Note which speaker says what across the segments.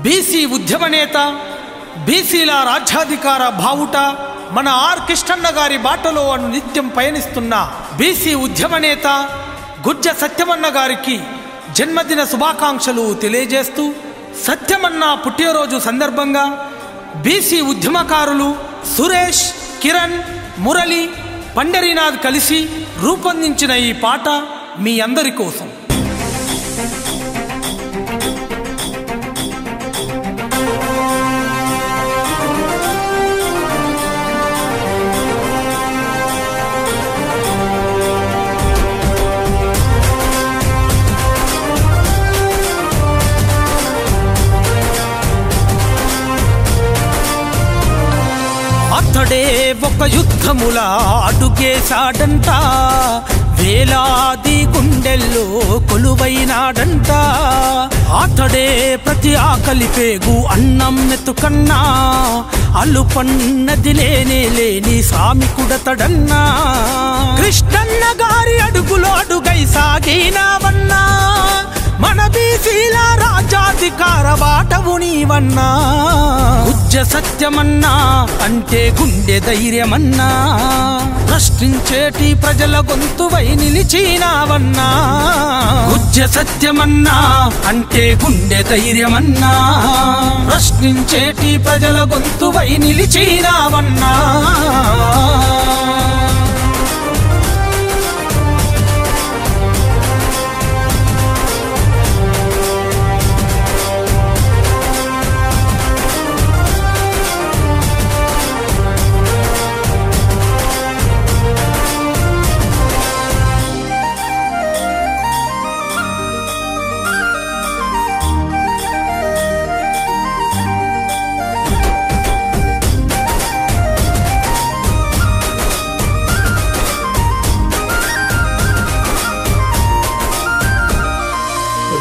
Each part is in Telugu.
Speaker 1: బీసీ ఉద్యమ నేత, బీసీల రాజ్యాధికార బావుట మన ఆర్ కృష్ణన్న గారి బాటలో నిత్యం పయనిస్తున్న బీసీ ఉద్యమ నేత గుజ్జ సత్యమన్న గారికి జన్మదిన శుభాకాంక్షలు తెలియజేస్తూ, సత్యమన్న పుట్టినరోజు సందర్భంగా బీసీ ఉద్యమకారులు సురేష్, కిరణ్, మురళి, పండరీనాథ్ కలిసి రూపొందించిన ఈ పాట మీ అందరి కోసం. అతడే ఒక యుద్ధముల అడుగేశాడంట, వేలాది గుండెల్లో కొలువైనాడంట. అతడే ప్రతి ఆకలి పేగు అన్నం మెతుకన్నా, అల్లుపన్నది లేని సామికుడతడన్నా. కృష్ణన్న గారి అడుగులో అడుగై సాగినావన్నా, మన బీసీల రాజ్యాధికార బాటవు నీవన్నా. గుజ్జ సత్యమన్నా అంటే గుండె ధైర్యమన్నా, ప్రశ్నించేటి ప్రజల గొంతువై నిలిచినావన్నా. గుజ్జ సత్యమన్నా అంటే గుండె ధైర్యమన్నా, ప్రశ్నించేటి ప్రజల గొంతువై నిలిచినావన్నా.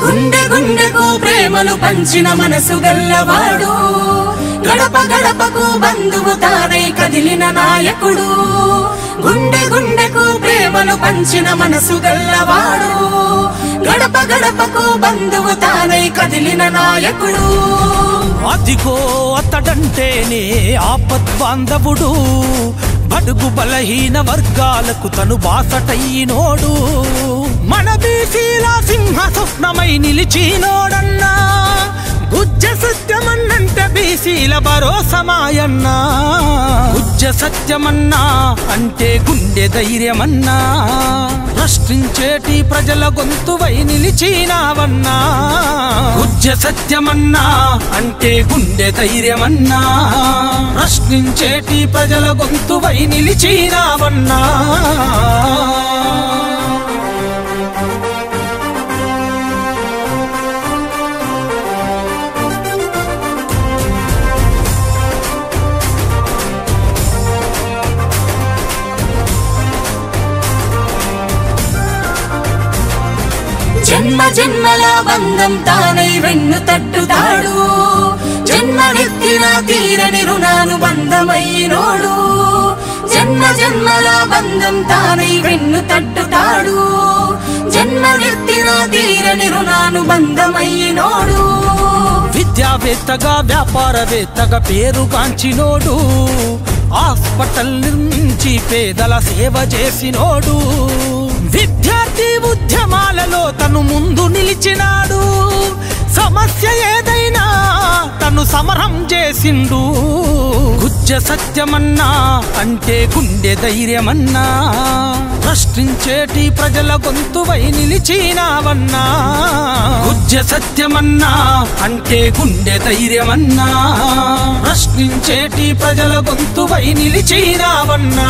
Speaker 2: గుండె గుండెకు ప్రేమలు పంచిన మనసు గల్లవాడు, గడప గడపకు బంధువు తానై కదిలిన నాయకుడు. గుండె గుండెకు ప్రేమలు పంచిన మనసు గల్లవాడు, గడప గడపకు బంధువు తానై కదిలిన నాయకుడు.
Speaker 1: అదిగో అతడంటేనే ఆపద్బాంధవుడు, బడుగు బలహీన వర్గాలకు తను బాసటైనోడు. మన బీసీల సింహ స్వప్నమై నిలిచినోడన్నా, గుజ్జ సత్యమన్నంటే బీసీల భరోసమాయన్నా. గుజ్జ సత్యమన్నా అంటే గుండె ధైర్యమన్నా, ప్రశ్నించేటి ప్రజల గొంతువై నిలిచినావన్నా. గుజ్జ సత్యమన్నా అంటే గుండె ధైర్యమన్నా, ప్రశ్నించేటి ప్రజల గొంతువై నిలిచినావన్నా.
Speaker 2: జన్మ జన్మల బంధం తానై వెన్ను తట్టుతాడు, జన్మనెత్తిన తీరని రుణాను బంధమైనోడు. జన్మ జన్మల బంధం తానై వెన్ను తట్టుతాడు, జన్మనెత్తిన తీరని రుణాను బంధమైనోడు.
Speaker 1: విద్యావేత్తగా వ్యాపారవేత్తగా పేరుగాంచినోడు, హాస్పిటల్ నిర్మించి పేదల సేవ చేసినోడు. విద్యార్థి ఉద్యమాలలో తను ముందు నిలిచినాడు, సమస్య ఏదైనా తను సమరం చేసిండు. గుజ్జ సత్యమన్నా అంటే గుండె ధైర్యమన్నా, ప్రశ్నించేటి ప్రజల గొంతువై నిలిచినావన్నా. గుజ్జ సత్యమన్నా అంటే గుండె ధైర్యమన్నా, ప్రశ్నించేటి ప్రజల గొంతువై నిలిచినావన్నా.